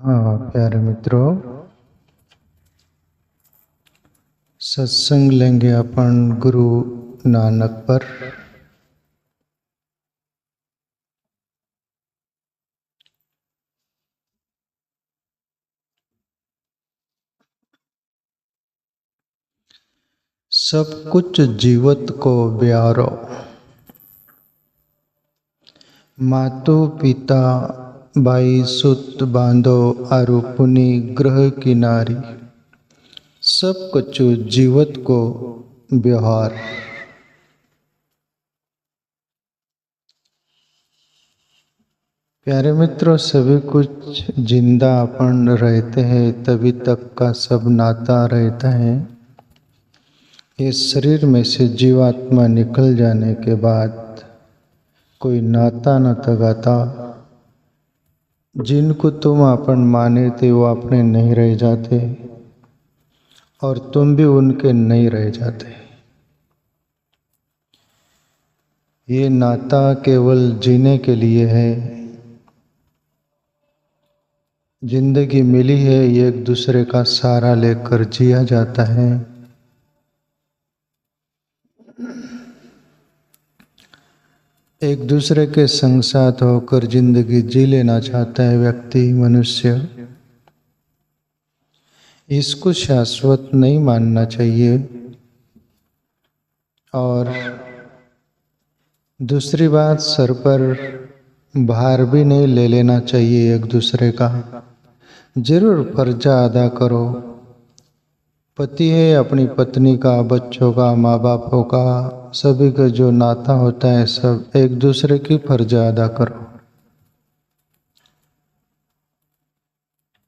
हाँ प्यारे मित्रों, सत्संग लेंगे अपन गुरु नानक पर। सब कुछ जीवत को ब्यारो, मातो पिता बाई सुत बांधो आरु पुनि ग्रह किनारी। सब कुछ जीवत को व्यवहार। प्यारे मित्रों, सभी कुछ जिंदा अपन रहते हैं तभी तक का सब नाता रहता है। इस शरीर में से जीवात्मा निकल जाने के बाद कोई नाता न तगाता। जिनको तुम अपन माने थे वो अपने नहीं रह जाते और तुम भी उनके नहीं रह जाते। ये नाता केवल जीने के लिए है। जिंदगी मिली है, ये एक दूसरे का सहारा लेकर जिया जाता है। एक दूसरे के संग साथ होकर जिंदगी जी लेना चाहता है व्यक्ति, मनुष्य। इसको शाश्वत नहीं मानना चाहिए। और दूसरी बात, सर पर भार भी नहीं ले लेना चाहिए एक दूसरे का। जरूर फर्जा अदा करो। पति है अपनी पत्नी का, बच्चों का, माँ बापों का, सभी का जो नाता होता है सब एक दूसरे की फर्जा अदा करो।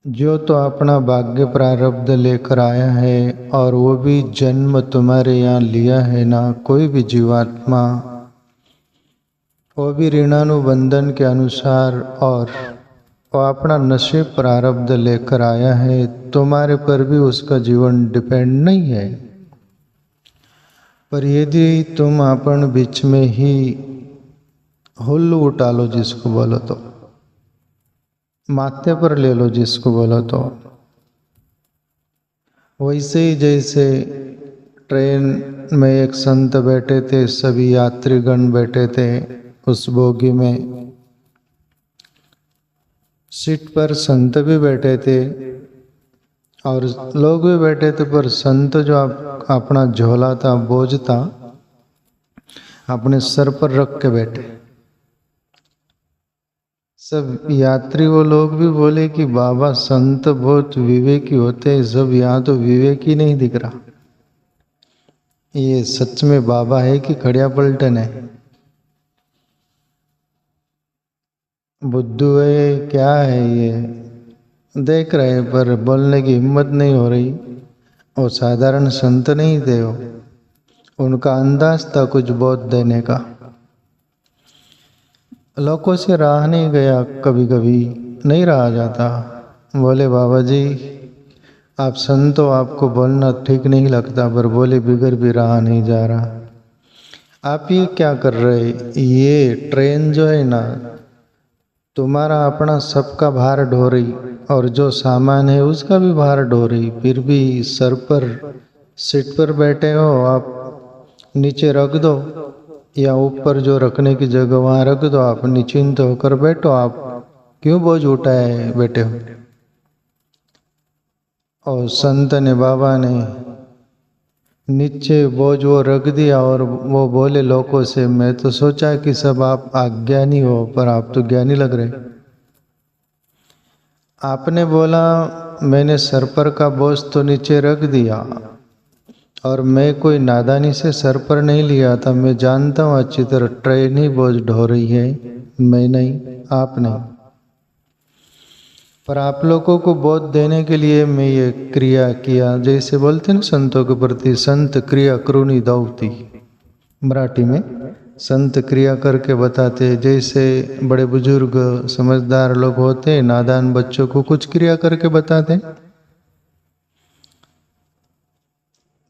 जो तो अपना भाग्य प्रारब्ध लेकर आया है और वो भी जन्म तुम्हारे यहाँ लिया है ना, कोई भी जीवात्मा, वो भी ऋणानुबंधन के अनुसार और वो अपना नसीब प्रारब्ध लेकर आया है। तुम्हारे पर भी उसका जीवन डिपेंड नहीं है। पर यदि तुम अपन बीच में ही हुल्लू उठा लो, जिसको बोलो तो माथे पर ले लो, जिसको बोलो तो, वैसे ही जैसे ट्रेन में एक संत बैठे थे, सभी यात्रीगण बैठे थे उस बोगी में, सीट पर संत भी बैठे थे और लोग भी बैठे थे, पर संत जो अपना झोला था, बोझ था, अपने सर पर रख के बैठे। सब यात्री वो लोग भी बोले कि बाबा संत बहुत विवेकी होते हैं, सब यहाँ तो विवेक ही नहीं दिख रहा। ये सच में बाबा है कि खड़िया पलटन है, बुद्धू है, क्या है ये देख रहे पर बोलने की हिम्मत नहीं हो रही। और साधारण संत नहीं थे वो, उनका अंदाज था कुछ बोध देने का। लोगों से रहा नहीं गया, कभी कभी नहीं रहा जाता। बोले बाबा जी आप संत हो, आपको बोलना ठीक नहीं लगता, पर बोले बिगड़ भी रहा नहीं जा रहा। आप ये क्या कर रहे, ये ट्रेन जो है ना, तुम्हारा अपना सबका भार ढो रही और जो सामान है उसका भी भार ढो रही। फिर भी सर पर सीट पर बैठे हो, आप नीचे रख दो या ऊपर जो रखने की जगह वहाँ रख दो, आप निश्चिंत होकर बैठो। आप क्यों बोझ उठाए बैठे हो। और संत ने, बाबा ने नीचे बोझ वो रख दिया और वो बोले लोगों से, मैं तो सोचा कि सब आप अज्ञानी हो, पर आप तो ज्ञानी लग रहे। आपने बोला मैंने सर पर का बोझ तो नीचे रख दिया और मैं कोई नादानी से सर पर नहीं लिया था। मैं जानता हूँ अच्छी तरह ट्रेन ही बोझ ढो रही है, मैं नहीं, आप नहीं। पर आप लोगों को बोध देने के लिए मैं ये क्रिया किया। जैसे बोलते हैं ना संतों के प्रति, संत क्रिया करुणी दावती, मराठी में संत क्रिया करके बताते। जैसे बड़े बुजुर्ग समझदार लोग होते हैं, नादान बच्चों को कुछ क्रिया करके बताते।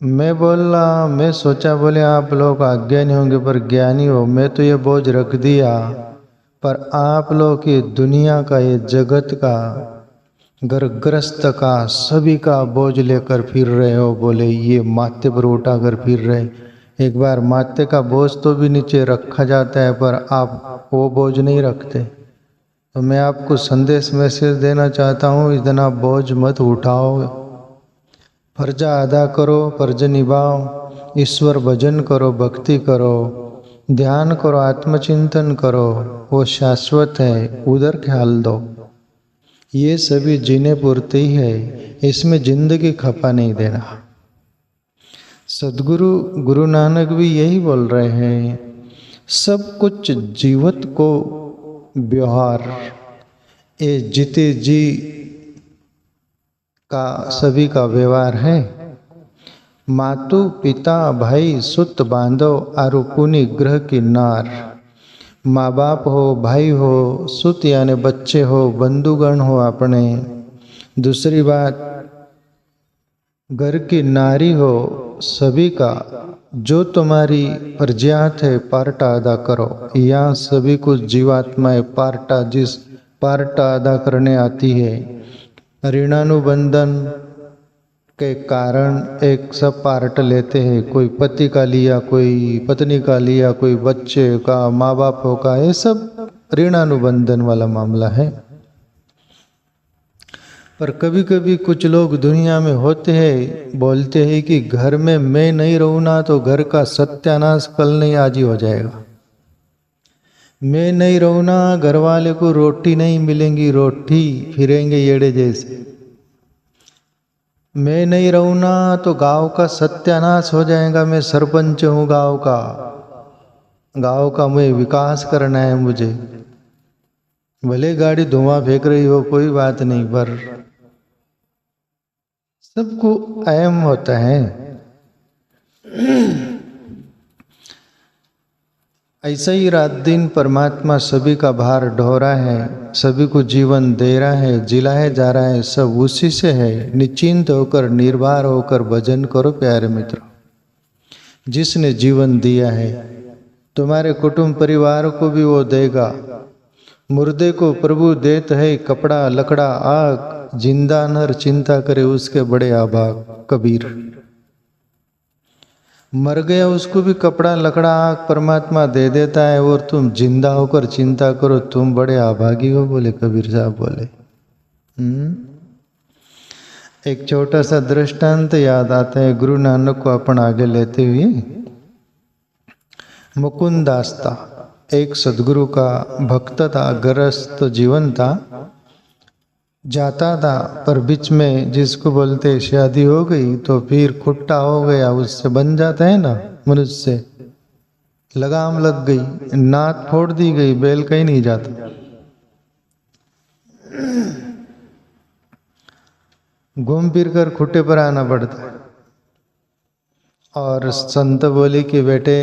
मैं सोचा बोले आप लोग अज्ञानी होंगे पर ज्ञानी हो। मैं तो ये बोझ रख दिया, पर आप लोग ये दुनिया का, ये जगत का घरग्रस्त का सभी का बोझ लेकर फिर रहे हो। बोले ये माथे पर उठा कर फिर रहे। एक बार माथे का बोझ तो भी नीचे रखा जाता है, पर आप वो बोझ नहीं रखते। तो मैं आपको संदेश मैसेज देना चाहता हूँ, इतना बोझ मत उठाओ। फर्जा अदा करो, फर्ज निभाओ, ईश्वर भजन करो, भक्ति करो, ध्यान करो, आत्मचिंतन करो। वो शाश्वत है, उधर ख्याल दो। ये सभी जीने पूर्ति ही है, इसमें जिंदगी खपा नहीं देना। सदगुरु गुरु नानक भी यही बोल रहे हैं। सब कुछ जीवत को व्यवहार, ये जीते जी का सभी का व्यवहार है। मातु पिता भाई सुत बांधव आरुपुनि ग्रह की नार। माँ बाप हो, भाई हो, सुत यानी बच्चे हो, बंधुगण हो अपने। दूसरी बात, घर की नारी हो, सभी का जो तुम्हारी फर्जियात है पार्टा अदा करो। यहाँ सभी कुछ जीवात्माएं पार्टा, जिस पार्टा अदा करने आती है। ऋणानुबंधन के कारण एक सब पार्ट लेते हैं। कोई पति का लिया, कोई पत्नी का लिया, कोई बच्चे का, माँ बापों का, ये सब ऋणानुबंधन वाला मामला है। पर कभी कभी कुछ लोग दुनिया में होते हैं, बोलते हैं कि घर में मैं नहीं रहूँ ना तो घर का सत्यानाश कल नहीं आज ही हो जाएगा। मैं नहीं रहूँ ना, घर वाले को रोटी नहीं मिलेंगी, रोटी फिरेंगे येड़े जैसे। मैं नहीं रहूँ ना तो गांव का सत्यानाश हो जाएगा। मैं सरपंच हूँ गांव का मैं विकास करना है मुझे। भले गाड़ी धुआं फेंक रही हो कोई बात नहीं, पर सबको अहम होता है। ऐसा ही रात दिन परमात्मा सभी का भार ढो रहा है, सभी को जीवन दे रहा है, जिलाया जा रहा है, सब उसी से है। निश्चिंत होकर निर्भर होकर भजन करो प्यारे मित्रों। जिसने जीवन दिया है तुम्हारे कुटुंब परिवार को भी वो देगा। मुर्दे को प्रभु देत है कपड़ा लकड़ा आग, जिंदा नर चिंता करे उसके बड़े आभाग। कबीर। मर गया उसको भी कपड़ा लकड़ा आग परमात्मा दे देता है, और तुम जिंदा होकर चिंता करो, तुम बड़े अभागी हो, बोले कबीर साहब बोले। एक छोटा सा दृष्टांत याद आता है, गुरु नानक को अपन आगे लेते हुए। मुकुंद दास था, एक सदगुरु का भक्त था, गृहस्थ जीवन था, जाता था, पर बीच में जिसको बोलते शादी हो गई तो फिर खुट्टा हो गया, उससे बन जाता है ना मनुष्य से, लगाम लग गई, नात फोड़ दी गई, बैल कहीं नहीं जाता। घूम फिर कर खुट्टे पर आना पड़ता है। और संत बोले कि बेटे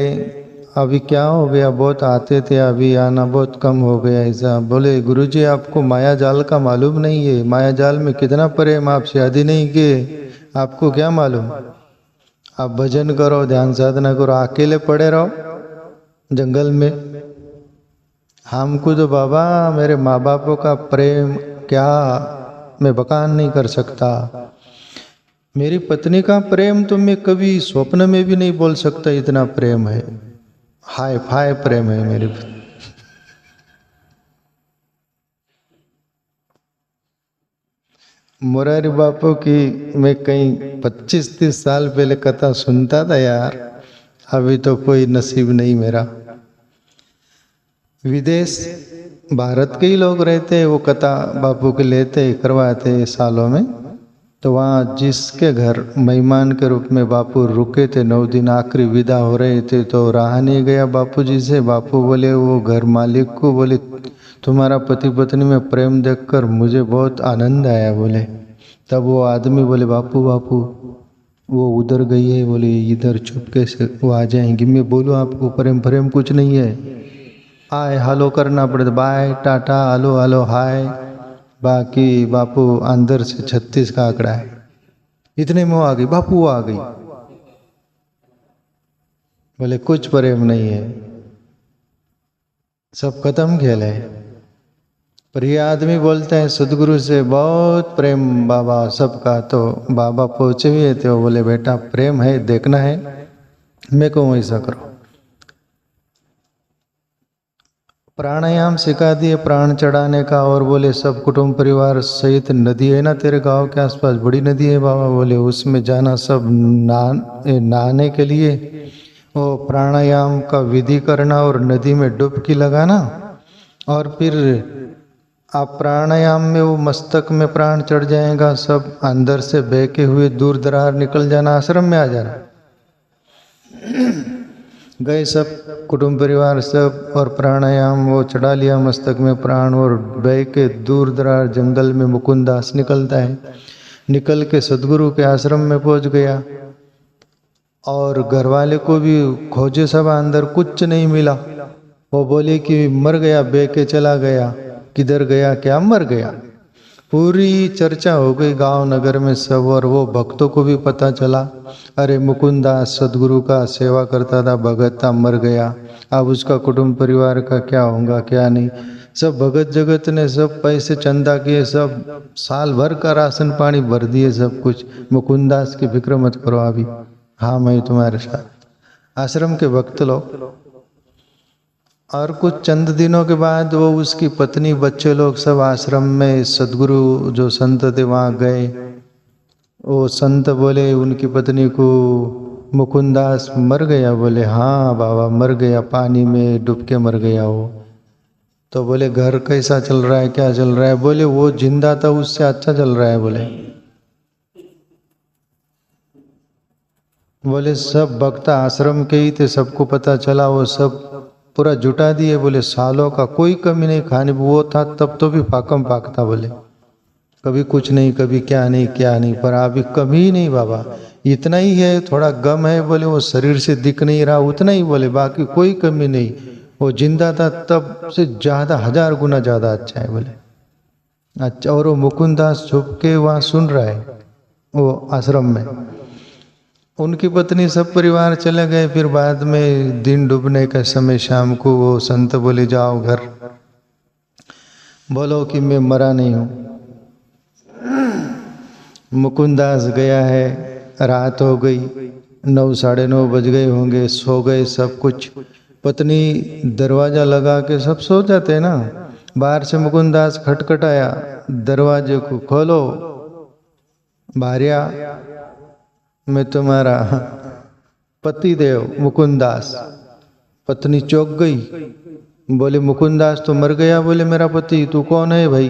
अभी क्या हो गया, बहुत आते थे अभी आना बहुत कम हो गया। ऐसा बोले गुरुजी आपको माया जाल का मालूम नहीं है, माया जाल में कितना प्रेम, आप शादी नहीं किए, आपको क्या मालूम। आप भजन करो, ध्यान साधना करो, अकेले पड़े रहो जंगल में। हमको तो बाबा मेरे माँ बापों का प्रेम क्या मैं बयान नहीं कर सकता, मेरी पत्नी का प्रेम तो मैं कभी स्वप्न में भी नहीं बोल सकता, इतना प्रेम है, हाय फाय प्रेम है मेरे। मुरारी बापू की मैं कहीं 25-30 साल पहले कथा सुनता था यार, अभी तो कोई नसीब नहीं मेरा। विदेश भारत के ही लोग रहते हैं, वो कथा बापू के लेते करवाते सालों में। तो वहाँ जिसके घर मेहमान के रूप में बापू रुके थे 9 दिन, आखिरी विदा हो रहे थे, तो रहा नहीं गया बापू जी से। बापू बोले वो घर मालिक को, बोले तुम्हारा पति पत्नी में प्रेम देखकर मुझे बहुत आनंद आया बोले। तब वो आदमी बोले बापू बापू वो उधर गई है, बोले इधर चुपके से वो आ जाएंगी। मैं बोलूँ आपको प्रेम प्रेम कुछ नहीं है, आए हालो करना पड़ता, बाय टाटा हालो हालो हाय, बाकी बापू अंदर से 36 का आंकड़ा है। इतने में वो आ गई, बापू वो आ गई, बोले कुछ प्रेम नहीं है, सब खत्म खेल है। पर ये आदमी बोलते हैं सदगुरु से बहुत प्रेम बाबा सबका। तो बाबा पहुँचे हुए थे, वो बोले बेटा प्रेम है, देखना है, मेरे को वैसा करो। प्राणायाम सिखा दिए प्राण चढ़ाने का, और बोले सब कुटुंब परिवार सहित नदी है ना तेरे गांव के आसपास, बड़ी नदी है बाबा, बोले उसमें जाना सब नहाने के लिए, वो प्राणायाम का विधि करना और नदी में डुबकी लगाना, और फिर आप प्राणायाम में वो मस्तक में प्राण चढ़ जाएगा, सब अंदर से बहके हुए दूर दरार निकल जाना, आश्रम में आ जाना। गए सब कुटुंब परिवार सब, और प्राणायाम वो चढ़ा लिया मस्तक में प्राण, और बह के दूर दरार जंगल में मुकुंदास निकलता है, निकल के सदगुरु के आश्रम में पहुंच गया। और घर वाले को भी खोजे सब, अंदर कुछ नहीं मिला। वो बोले कि मर गया, बह के चला गया, किधर गया, क्या मर गया। पूरी चर्चा हो गई गांव नगर में सब, और वो भक्तों को भी पता चला, अरे मुकुंदास सदगुरु का सेवा करता था, भगत था, मर गया, अब उसका कुटुंब परिवार का क्या होगा क्या नहीं। सब भगत जगत ने सब पैसे चंदा किए, सब साल भर का राशन पानी भर दिए, सब कुछ। मुकुंदास की फिक्र मत करो अभी, हाँ मैं तुम्हारे साथ। आश्रम के भक्त लोग। और कुछ चंद दिनों के बाद वो उसकी पत्नी बच्चे लोग सब आश्रम में सदगुरु जो संत थे वहाँ गए। वो संत बोले उनकी पत्नी को, मुकुंदास मर गया, बोले हाँ बाबा मर गया, पानी में डूब के मर गया वो। तो बोले घर कैसा चल रहा है, क्या चल रहा है, बोले वो जिंदा था उससे अच्छा चल रहा है। बोले सब भक्त आश्रम के ही थे, सबको पता चला, वो सब पूरा जुटा दिए, बोले सालों का कोई कमी नहीं खाने। वो था तब तो भी फाकम पाकता, बोले कभी कुछ नहीं, कभी क्या नहीं क्या नहीं, पर अभी कभी नहीं बाबा, इतना ही है, थोड़ा गम है, बोले वो शरीर से दिख नहीं रहा उतना ही, बोले बाकी कोई कमी नहीं। वो जिंदा था तब से ज्यादा 1000 गुना ज्यादा अच्छा है, बोले अच्छा। और वो मुकुंदास छुप के वहाँ सुन रहा है वो आश्रम में। उनकी पत्नी सब परिवार चले गए। फिर बाद में दिन डूबने के समय शाम को वो संत बोले जाओ घर, बोलो कि मैं मरा नहीं हूँ। मुकुंदास गया है, रात हो गई, 9 साढ़े 9 बज गए होंगे, सो गए सब कुछ। पत्नी दरवाजा लगा के, सब सो जाते हैं ना, बाहर से मुकुंदास खटखटाया, दरवाजे को खोलो भार्या, मैं तुम्हारा पति देव मुकुंदास। पत्नी चौंक गई, बोले मुकुंदास तो मर गया, बोले मेरा पति, तू कौन है भाई।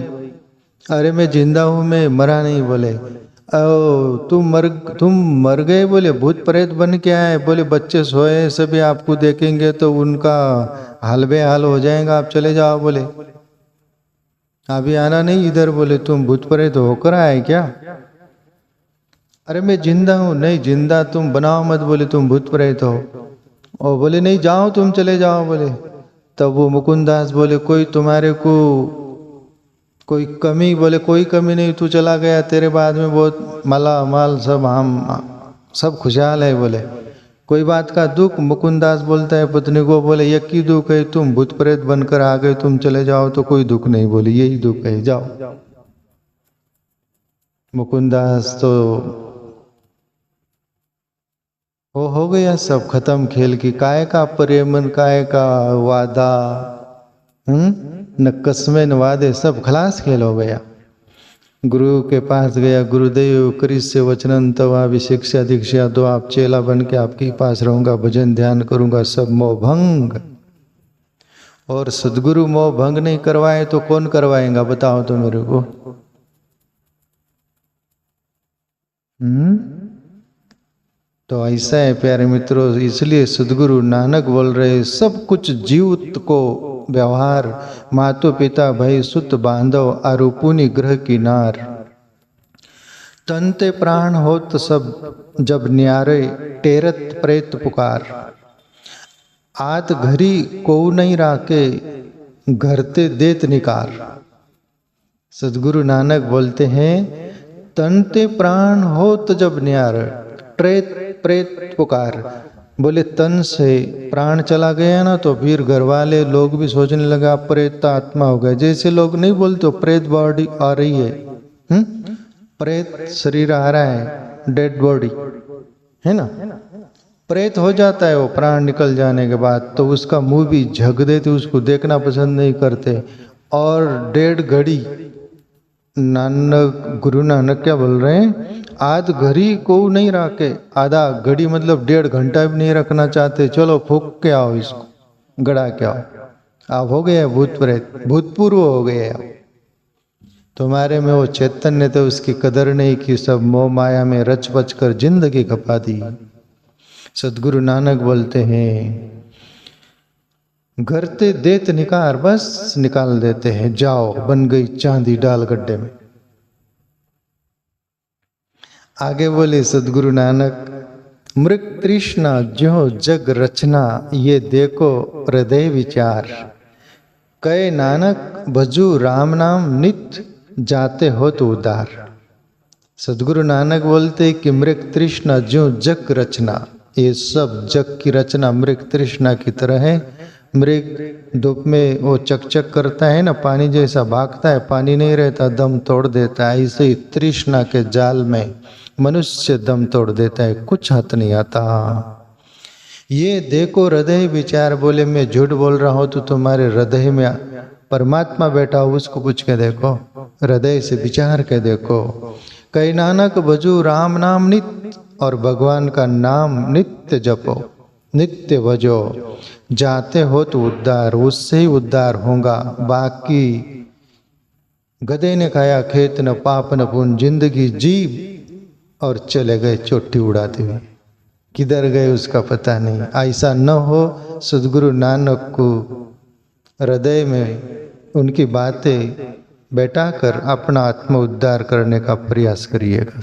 अरे मैं जिंदा हूँ, मैं मरा नहीं। बोले ओ तुम मर गए, बोले भूत प्रेत बन के आए, बोले बच्चे सोए सभी आपको देखेंगे तो उनका हाल बेहाल हो जाएगा, आप चले जाओ, बोले अभी आना नहीं इधर। बोले तुम भूत प्रेत होकर आए क्या। अरे मैं जिंदा हूँ। नहीं जिंदा तुम बनाओ मत, बोले तुम भूत प्रेत हो। और बोले नहीं जाओ तुम चले जाओ, बोले। तब वो मुकुंदास बोले कोई तुम्हारे को कोई कमी, बोले कोई कमी नहीं, तू चला गया, तेरे बाद में बहुत माला माल सब हम सब खुशहाल है, बोले कोई बात का दुख। मुकुंदास बोलता है पत्नी को, बोले एक ही दुख है, तुम भूत प्रेत बनकर आ गए, तुम चले जाओ तो कोई दुख नहीं, बोले यही दुख है, जाओ। मुकुंदास तो वो हो गया सब खत्म खेल की, काय का प्रेमन, काय का वादा, न कसमें न वादे, सब खलास खेल हो गया। गुरु के पास गया, गुरुदेव कृष्य वचनन तवा विशिक्षा दीक्षा दो, आप चेला बन के आपके पास रहूंगा, भजन ध्यान करूंगा, सब मोह भंग। और सदगुरु मोह भंग नहीं करवाए तो कौन करवाएगा, बताओ तो मेरे को। तो ऐसा है प्यारे मित्रों, इसलिए सदगुरु नानक बोल रहे सब कुछ जीवित को व्यवहार, मातो पिता भाई सुत बांधव, आरूपुनि ग्रह किनार। तनते प्राण होत सब जब न्यारे, टेरत प्रेत पुकार। आत घरी को नहीं राके, घरते देत निकार। सदगुरु नानक बोलते हैं तनते प्राण होत जब न्यारे, प्रेत प्रेत पुकार। बोले तन से प्राण चला गया ना तो फिर घर वाले लोग भी सोचने लगा प्रेत आत्मा हो गया। जैसे लोग नहीं बोलते प्रेत बॉडी आ रही है, प्रेत शरीर आ रहा है, डेड बॉडी है ना, प्रेत हो जाता है वो प्राण निकल जाने के बाद। तो उसका मुंह भी झक देते, उसको देखना पसंद नहीं करते। और 1.5 घड़ी नानक गुरु नानक क्या बोल रहे हैं, आध घड़ी को नहीं रखे, आधा घड़ी मतलब 1.5 घंटा भी नहीं रखना चाहते। चलो फूक के आओ, इसको गड़ा के आओ, आप हो गए भूत प्रेत, भूतपूर्व हो गए आप। तुम्हारे में वो चैतन्य तो उसकी कदर नहीं की, सब मोह माया में रच बच कर जिंदगी खपा दी। सदगुरु नानक बोलते हैं घर ते देत निकार, बस निकाल देते हैं, जाओ बन गई चांदी डाल गड्ढे में। आगे बोले सदगुरु नानक, मृग तृष्णा जो जग रचना, ये देखो हृदय विचार। कहे नानक भजू राम नाम नित्य, जाते हो तो उदार। सदगुरु नानक बोलते कि मृग तृष्णा जो जग रचना, ये सब जग की रचना मृग तृष्णा की तरह है। मृग धूप में वो चकचक करता है ना, पानी जैसा भागता है, पानी नहीं रहता दम तोड़ देता है। ऐसे ही तृष्णा के जाल में मनुष्य दम तोड़ देता है, कुछ हाथ नहीं आता। ये देखो हृदय विचार। बोले मैं झूठ बोल रहा हूँ तो तुम्हारे हृदय में परमात्मा बैठा हो, उसको पूछ के देखो, हृदय से विचार के देखो। कई नानक भजू राम नाम नित्य, और भगवान का नाम नित्य जपो, नित्य भजो, जाते हो तो उद्धार, उससे ही उद्धार होगा। बाकी गधे ने खाया खेत, न पाप न पुण्य, जिंदगी जी और चले गए चोटी उड़ाते हुए, किधर गए उसका पता नहीं। ऐसा न हो, सदगुरु नानक को हृदय में उनकी बातें बैठाकर अपना आत्म उद्धार करने का प्रयास करिएगा।